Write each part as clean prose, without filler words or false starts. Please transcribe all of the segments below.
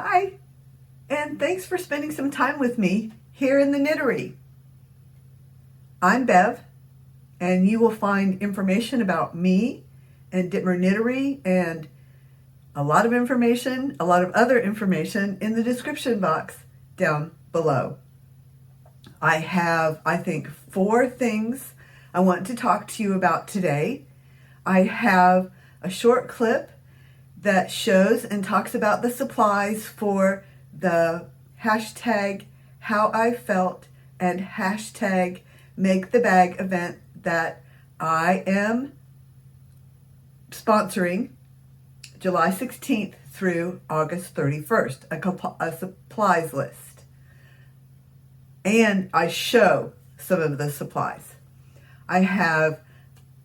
Hi, and thanks for spending some time with me here in the Knittery. I'm Bev, and you will find information about me and Dittmer Knittery and a lot of other information in the description box down below. I have, I think, 4 things I want to talk to you about today. I have a short clip that shows and talks about the supplies for the hashtag how I felt and hashtag make the bag event that I am sponsoring July 16th through August 31st, a supplies list. And I show some of the supplies. I have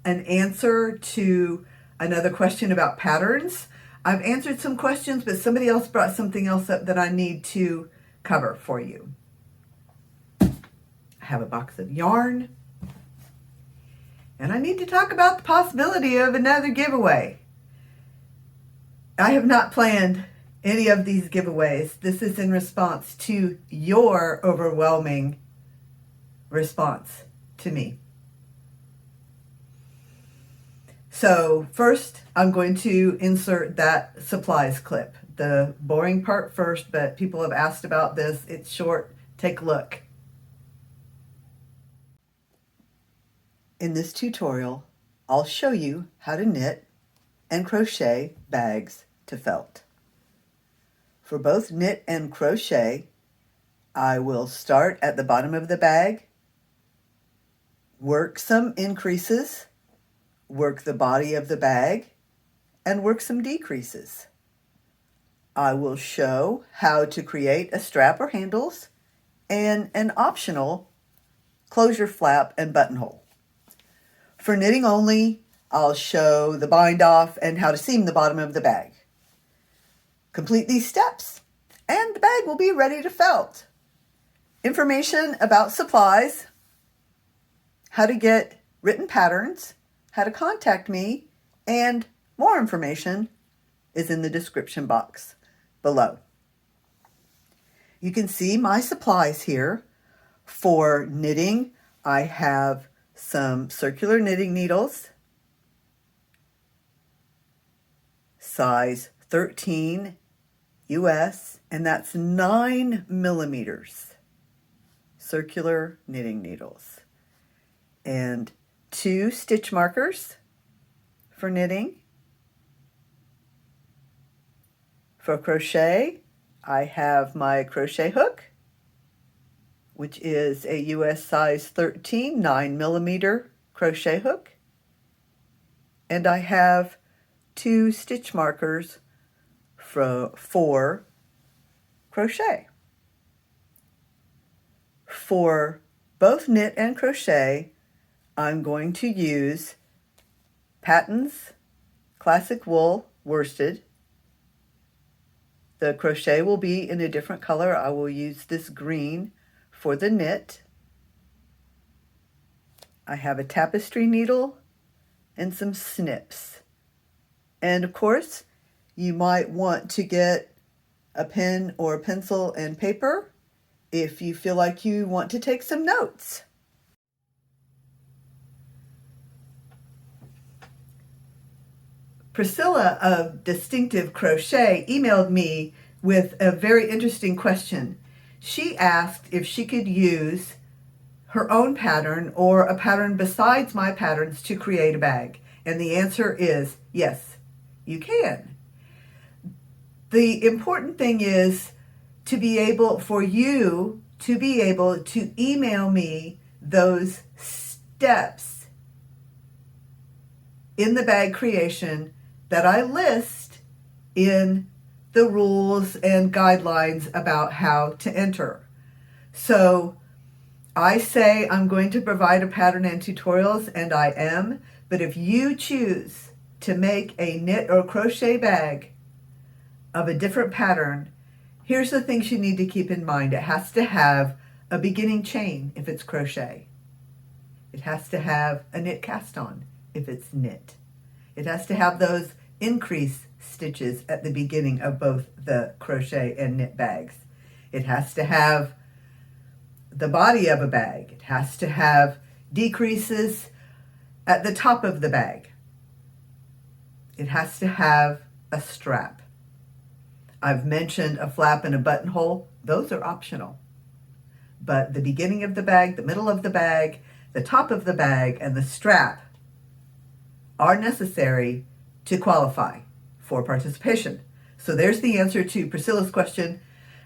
an answer to another question about patterns. I've answered some questions, but somebody else brought something else up that I need to cover for you. I have a box of yarn, and I need to talk about the possibility of another giveaway. I have not planned any of these giveaways. This is in response to your overwhelming response to me. So first, I'm going to insert that supplies clip. The boring part first, but people have asked about this. It's short. Take a look. In this tutorial, I'll show you how to knit and crochet bags to felt. For both knit and crochet, I will start at the bottom of the bag, work some increases, work the body of the bag, and work some decreases. I will show how to create a strap or handles and an optional closure flap and buttonhole. For knitting only, I'll show the bind off and how to seam the bottom of the bag. Complete these steps and the bag will be ready to felt. Information about supplies, how to get written patterns, how to contact me, and more information is in the description box below. You can see my supplies here. For knitting, I have some circular knitting needles, size 13 US, and that's 9 millimeters. Circular knitting needles. And 2 stitch markers for knitting. For crochet, I have my crochet hook, which is a US size 13 9 millimeter crochet hook. And I have 2 stitch markers for crochet. For both knit and crochet, I'm going to use Patton's Classic Wool Worsted. The crochet will be in a different color. I will use this green for the knit. I have a tapestry needle and some snips. And of course, you might want to get a pen or a pencil and paper if you feel like you want to take some notes. Priscilla of Distinctive Crochet emailed me with a very interesting question. She asked if she could use her own pattern or a pattern besides my patterns to create a bag. And the answer is yes, you can. The important thing is for you to be able to email me those steps in the bag creation that I list in the rules and guidelines about how to enter. So I say I'm going to provide a pattern and tutorials, and I am, but if you choose to make a knit or crochet bag of a different pattern, here's the things you need to keep in mind. It has to have a beginning chain if it's crochet. It has to have a knit cast on if it's knit. It has to have those increase stitches at the beginning of both the crochet and knit bags. It has to have the body of a bag. It has to have decreases at the top of the bag. It has to have a strap. I've mentioned a flap and a buttonhole. Those are optional. But the beginning of the bag, the middle of the bag, the top of the bag, and the strap are necessary to qualify for participation. So there's the answer to Priscilla's question.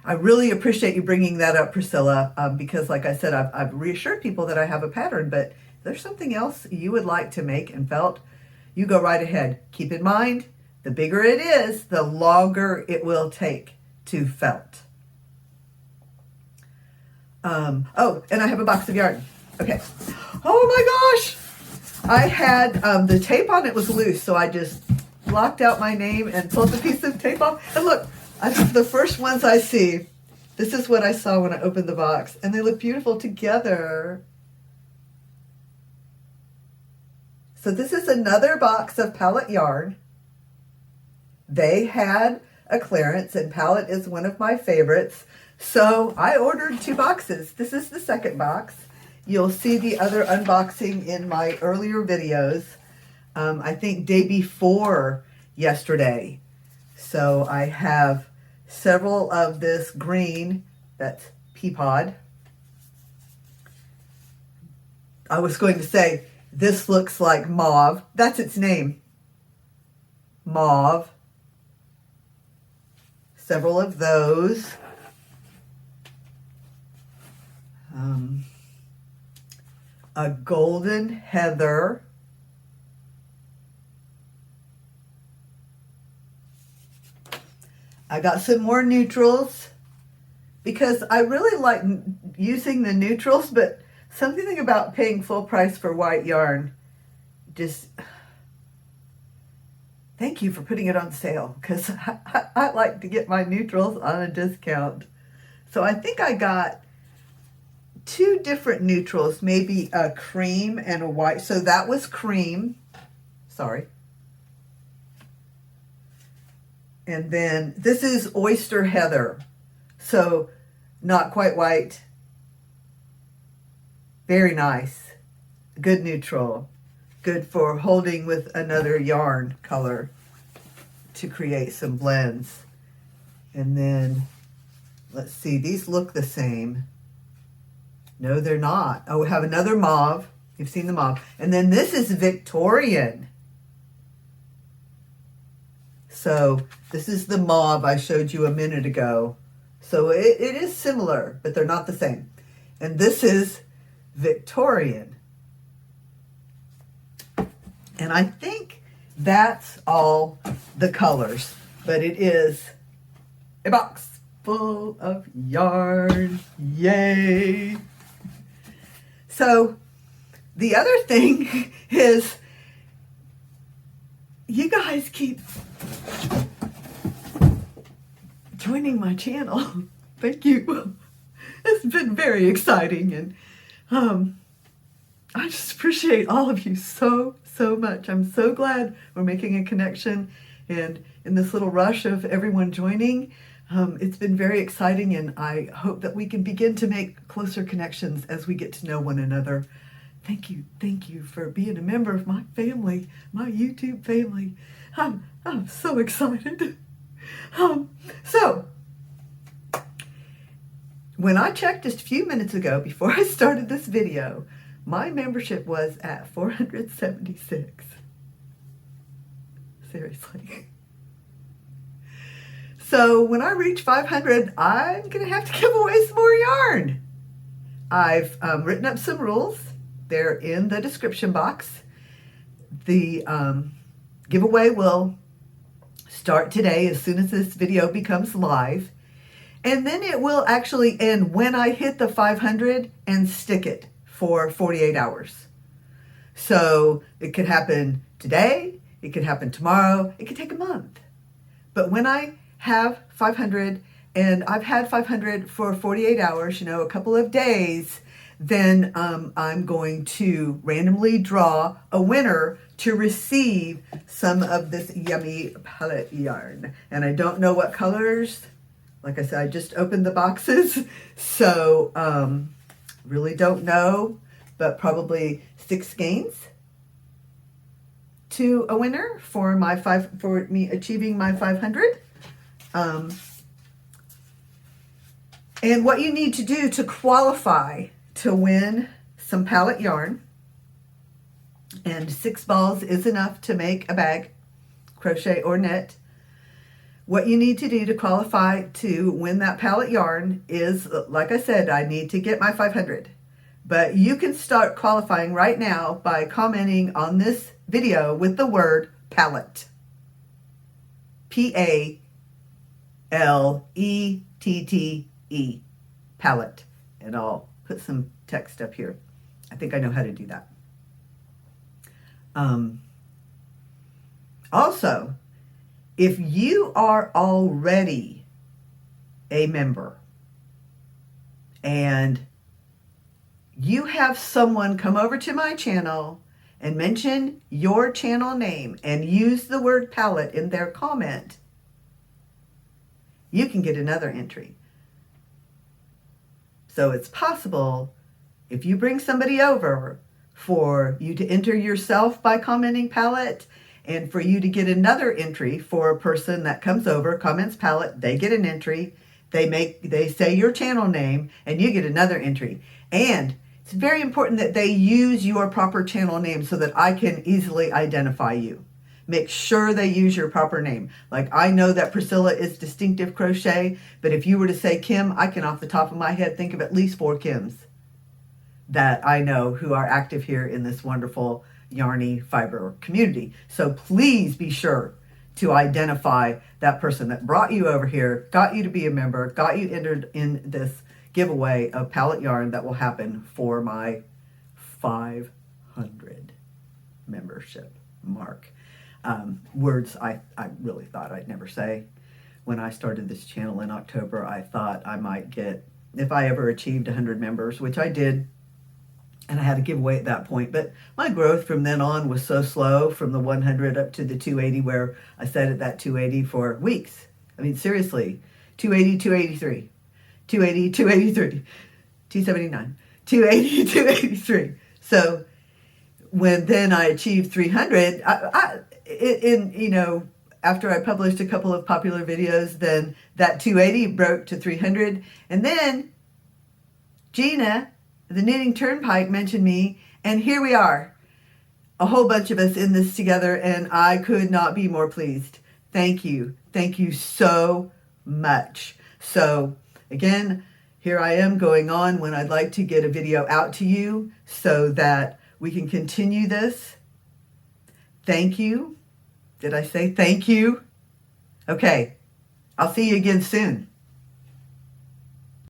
I really appreciate you bringing that up, Priscilla, because like I said, I've reassured people that I have a pattern, but if there's something else you would like to make in felt, you go right ahead. Keep in mind, the bigger it is, the longer it will take to felt. Oh, and I have a box of yarn. Okay. Oh my gosh! I had, the tape on it was loose, so I just blocked out my name and pulled the piece of tape off. And look, the first ones I see, this is what I saw when I opened the box, and they look beautiful together. So this is another box of palette yarn. They had a clearance, and palette is one of my favorites. So I ordered 2 boxes. This is the second box. You'll see the other unboxing in my earlier videos. I think day before yesterday. So I have several of this green, that's pea pod. I was going to say, this looks like mauve. That's its name. Mauve. Several of those. A golden heather. I got some more neutrals because I really like using the neutrals, but something about paying full price for white yarn, just thank you for putting it on sale, because I like to get my neutrals on a discount. So I think I got 2 different neutrals, maybe a cream and a white. So that was cream, sorry. And then this is oyster heather, so not quite white. Very nice, good neutral, good for holding with another yarn color to create some blends. And then, let's see, these look the same. No, they're not. Oh, we have another mauve. You've seen the mauve. And then this is Victorian. So this is the mauve I showed you a minute ago. So it is similar, but they're not the same. And this is Victorian. And I think that's all the colors, but it is a box full of yarn. Yay! So the other thing is, you guys keep joining my channel. Thank you. It's been very exciting, and I just appreciate all of you so much. I'm so glad we're making a connection, and in this little rush of everyone joining, it's been very exciting, and I hope that we can begin to make closer connections as we get to know one another. Thank you for being a member of my family, my YouTube family. I'm so excited. So, when I checked just a few minutes ago before I started this video, my membership was at 476. Seriously. So when I reach 500, I'm going to have to give away some more yarn. I've written up some rules. They're in the description box. The giveaway will start today as soon as this video becomes live. And then it will actually end when I hit the 500 and stick it for 48 hours. So it could happen today, it could happen tomorrow, it could take a month. But when I have 500, and I've had 500 for 48 hours, a couple of days, then I'm going to randomly draw a winner to receive some of this yummy palette yarn. And I don't know what colors. Like I said, I just opened the boxes, so really don't know, but probably 6 skeins to a winner for me achieving my 500. And what you need to do to qualify to win some palette yarn, and 6 balls is enough to make a bag, crochet or knit. What you need to do to qualify to win that palette yarn is, like I said, I need to get my 500. But you can start qualifying right now by commenting on this video with the word palette. P-A-L-E-T-T-E. Palette. And I'll put some text up here. I think I know how to do that. Also, if you are already a member and you have someone come over to my channel and mention your channel name and use the word palette in their comment, you can get another entry. So it's possible, if you bring somebody over, for you to enter yourself by commenting palette, and for you to get another entry for a person that comes over, comments palette, they get an entry, they say your channel name, and you get another entry. And it's very important that they use your proper channel name so that I can easily identify you. Make sure they use your proper name. Like, I know that Priscilla is Distinctive Crochet, but if you were to say Kim, I can off the top of my head think of at least 4 Kims that I know who are active here in this wonderful yarny fiber community. So please be sure to identify that person that brought you over here, got you to be a member, got you entered in this giveaway of palette yarn that will happen for my 500 membership mark. Words I really thought I'd never say. When I started this channel in October, I thought I might get, if I ever achieved 100 members, which I did, and I had a giveaway at that point, but my growth from then on was so slow, from the 100 up to the 280, where I sat at that 280 for weeks. I mean, seriously, 280, 283, 280, 283, 279, 280, 283. So when then I achieved 300, after I published a couple of popular videos, then that 280 broke to 300, and then Gina, the Knitting Turnpike, mentioned me, and here we are, a whole bunch of us in this together, and I could not be more pleased. Thank you. Thank you so much. So again, here I am going on when I'd like to get a video out to you so that we can continue this. Thank you. Did I say thank you? Okay, I'll see you again soon.